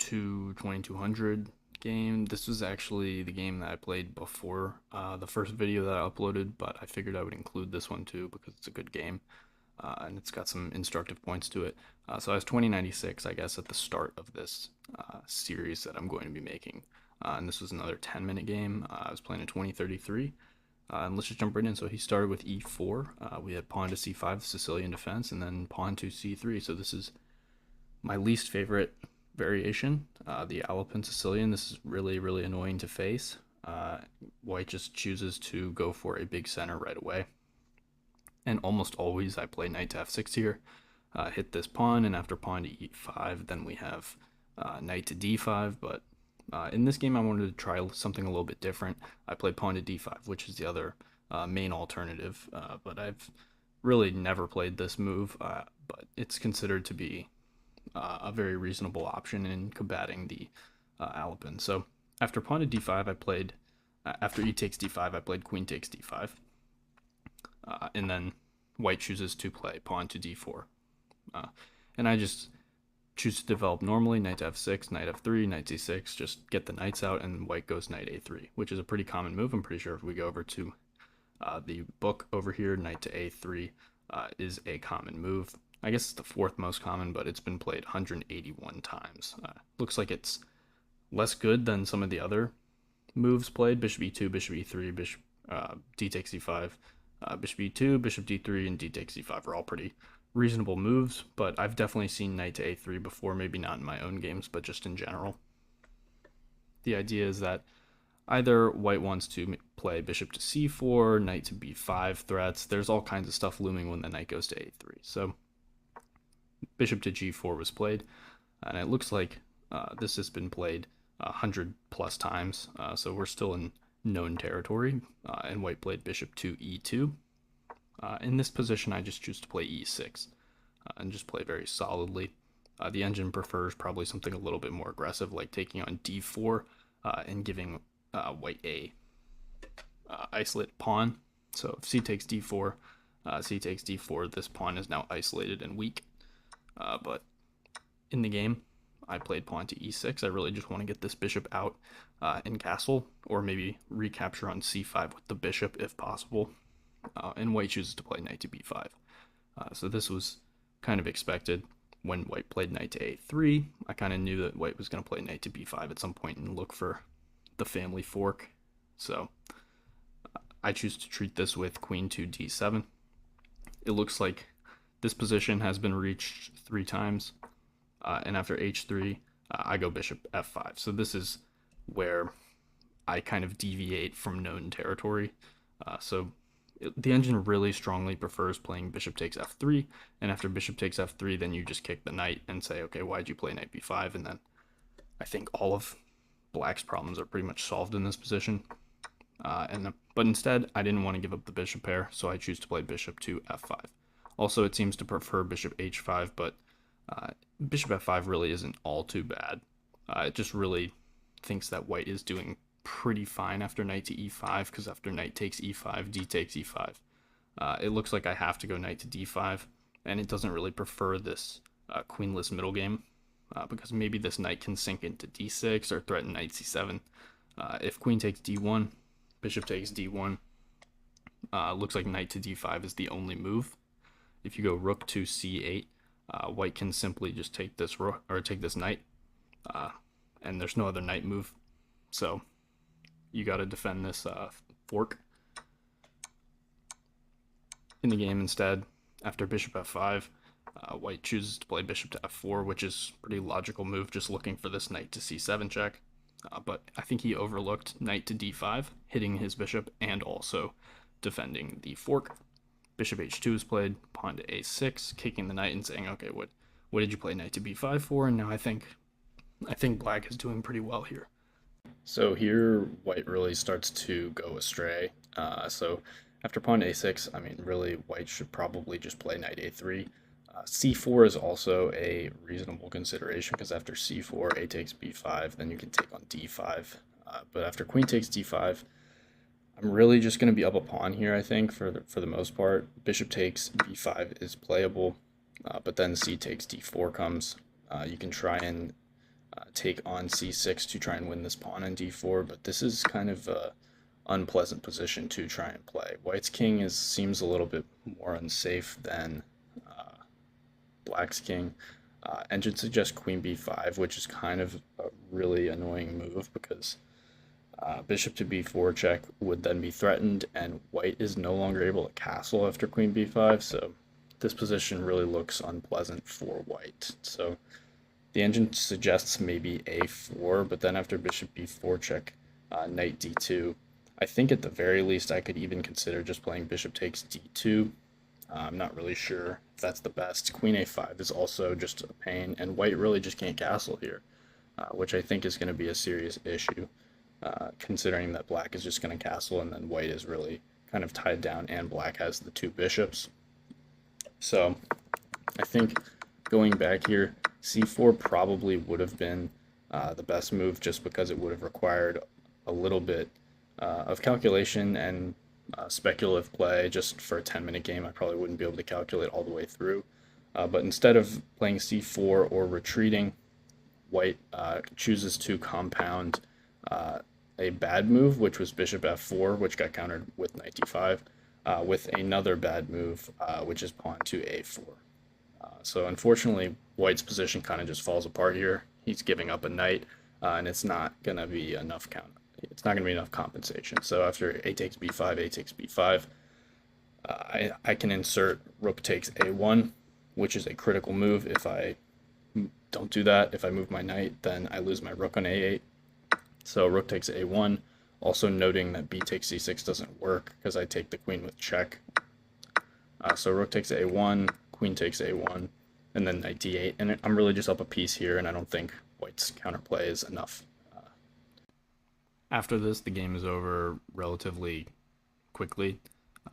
to 2200 game. This was actually the game that I played before the first video that I uploaded, but I figured I would include this one too because it's a good game and it's got some instructive points to it. So I was 2096, I guess, at the start of this series that I'm going to be making. And this was another 10-minute game. I was playing a 2033. And let's just jump right in. So he started with e4. We had pawn to c5, Sicilian defense, and then pawn to c3. So this is my least favorite variation, the alapin Sicilian. This is really, really annoying to face. White just chooses to go for a big center right away. And almost always I play knight to f6 here, hit this pawn, and after pawn to e5, then we have knight to d5, but in this game I wanted to try something a little bit different. I played pawn to d5, which is the other main alternative, but I've really never played this move, but it's considered to be a very reasonable option in combating the alapin. So after pawn to d5, I played, after e takes d5, I played queen takes d5. And then white chooses to play pawn to d4. And I just choose to develop normally, knight to f6, knight f3, knight c6, just get the knights out, and white goes knight a3, which is a pretty common move. I'm pretty sure if we go over to the book over here, knight to a3 is a common move. I guess it's the fourth most common, but it's been played 181 times. Looks like it's less good than some of the other moves played. Bishop e2, bishop e3, bishop d takes e5, bishop e2, bishop d3, and d takes e5 are all pretty reasonable moves, but I've definitely seen knight to a3 before, maybe not in my own games, but just in general. The idea is that either white wants to play bishop to c4, knight to b5 threats. There's all kinds of stuff looming when the knight goes to a3. So bishop to g4 was played, and it looks like this has been played 100 plus times, so we're still in known territory, and white played bishop to e2. In this position, I just choose to play e6 and just play very solidly. The engine prefers probably something a little bit more aggressive, like taking on d4 and giving white a isolated pawn. So if c takes d4, c takes d4, this pawn is now isolated and weak. But in the game, I played pawn to e6. I really just want to get this bishop out and castle, or maybe recapture on c5 with the bishop if possible. And white chooses to play knight to b5. So this was kind of expected. When white played knight to a3, I kind of knew that white was going to play knight to b5 at some point and look for the family fork. So I choose to treat this with queen to d7. It looks like this position has been reached 3 times. And after h3, I go bishop f5. So this is where I kind of deviate from known territory. The engine really strongly prefers playing bishop takes f3, and after bishop takes f3, then you just kick the knight and say, okay, why'd you play knight b5? And then I think all of black's problems are pretty much solved in this position. But instead, I didn't want to give up the bishop pair, so I choose to play bishop to f5. Also, it seems to prefer bishop h5, but bishop f5 really isn't all too bad. It just really thinks that white is doing pretty fine after knight to e5, because after knight takes e5, d takes e5. It looks like I have to go knight to d5, and it doesn't really prefer this queenless middle game, because maybe this knight can sink into d6 or threaten knight c7. If queen takes d1, bishop takes d1, looks like knight to d5 is the only move. If you go rook to c8, white can simply just take this rook, or take this knight, and there's no other knight move. So you got to defend this fork. In the game instead, after bishop f5, white chooses to play bishop to f4, which is a pretty logical move, just looking for this knight to c7 check. But I think he overlooked knight to d5, hitting his bishop and also defending the fork. Bishop h2 is played, pawn to a6, kicking the knight and saying, okay, what did you play knight to b5 for? And now I think black is doing pretty well here. So here, white really starts to go astray. So after pawn a6, I mean, really, white should probably just play knight a3. C4 is also a reasonable consideration, because after c4, a takes b5, then you can take on d5. But after queen takes d5, I'm really just going to be up a pawn here, I think, for the most part. Bishop takes b5 is playable, but then c takes d4 comes. You can try and take on c6 to try and win this pawn on d4, but this is kind of a unpleasant position to try and play. White's king seems a little bit more unsafe than black's king. Engine suggests queen b5, which is kind of a really annoying move because bishop to b4 check would then be threatened, and white is no longer able to castle after queen b5, so this position really looks unpleasant for white. So the engine suggests maybe a4, but then after bishop b4 check, knight d2. I think at the very least I could even consider just playing bishop takes d2. I'm not really sure if that's the best. Queen a5 is also just a pain, and white really just can't castle here, which I think is going to be a serious issue, considering that black is just going to castle and then white is really kind of tied down and black has the two bishops. So I think going back here, c4 probably would have been the best move, just because it would have required a little bit of calculation and speculative play. Just for a 10-minute game, I probably wouldn't be able to calculate all the way through. But instead of playing c4 or retreating, white chooses to compound a bad move, which was bishop f4, which got countered with knight d5, with another bad move, which is pawn to a4. So unfortunately, white's position kind of just falls apart here. He's giving up a knight, and it's not going to be enough It's not going to be enough compensation. So after a takes b5, a takes b5, I can insert rook takes a1, which is a critical move. If I don't do that, if I move my knight, then I lose my rook on a8. So rook takes a1, also noting that b takes c6 doesn't work because I take the queen with check. So rook takes a1, queen takes a1, and then knight d8. And I'm really just up a piece here, and I don't think white's counterplay is enough. After this, the game is over relatively quickly.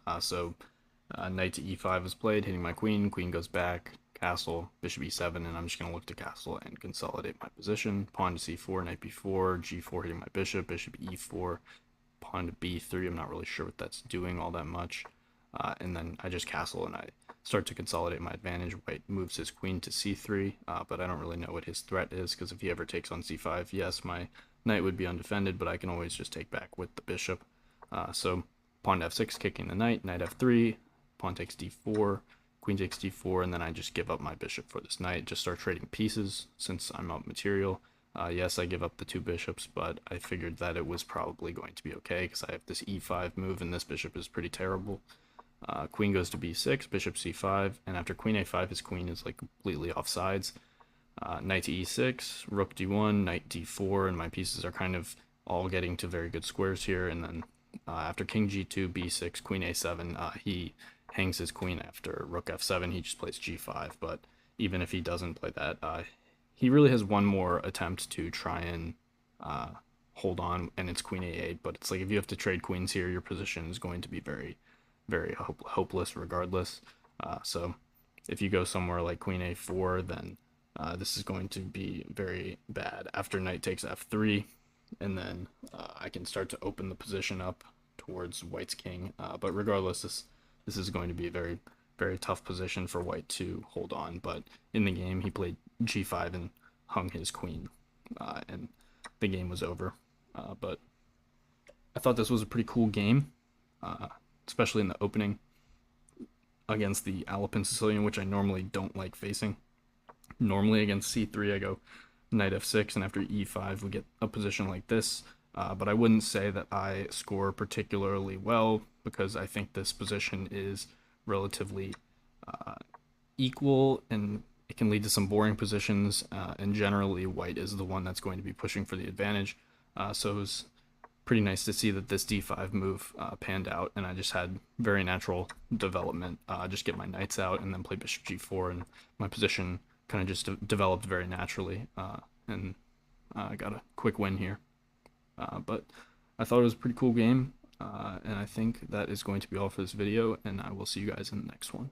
Knight to e5 is played, hitting my queen. Queen goes back, castle, bishop e7, and I'm just going to look to castle and consolidate my position. Pawn to c4, knight b4, g4 hitting my bishop, bishop e4, pawn to b3. I'm not really sure what that's doing all that much. And then I just castle and I start to consolidate my advantage. White moves his queen to c3, but I don't really know what his threat is, because if he ever takes on c5, yes, my knight would be undefended, but I can always just take back with the bishop. So pawn to f6, kicking the knight, knight f3, pawn takes d4, queen takes d4, and then I just give up my bishop for this knight, just start trading pieces since I'm out material. Yes, I give up the two bishops, but I figured that it was probably going to be okay because I have this e5 move and this bishop is pretty terrible. Queen goes to b6, bishop c5, and after queen a5, his queen is like completely off sides. Knight to e6, rook d1, knight d4, and my pieces are kind of all getting to very good squares here. And then after king g2, b6, queen a7, he hangs his queen. After rook f7, he just plays g5. But even if he doesn't play that, he really has one more attempt to try and hold on, and it's queen a8. But it's like, if you have to trade queens here, your position is going to be very, very hopeless regardless. So if you go somewhere like queen a4, then this is going to be very bad. After knight takes f3, and then I can start to open the position up towards white's king. But regardless, this is going to be a very, very tough position for white to hold on. But in the game, he played g5 and hung his queen, and the game was over. But I thought this was a pretty cool game, especially in the opening against the alapin Sicilian, which I normally don't like facing. Normally against c3, I go knight f6, and after e5, we get a position like this. But I wouldn't say that I score particularly well, because I think this position is relatively equal, and it can lead to some boring positions. And generally, white is the one that's going to be pushing for the advantage. So it was pretty nice to see that this d5 move panned out, and I just had very natural development. Just get my knights out and then play bishop g4, and my position kind of just developed very naturally, and I got a quick win here. But I thought it was a pretty cool game, and I think that is going to be all for this video, and I will see you guys in the next one.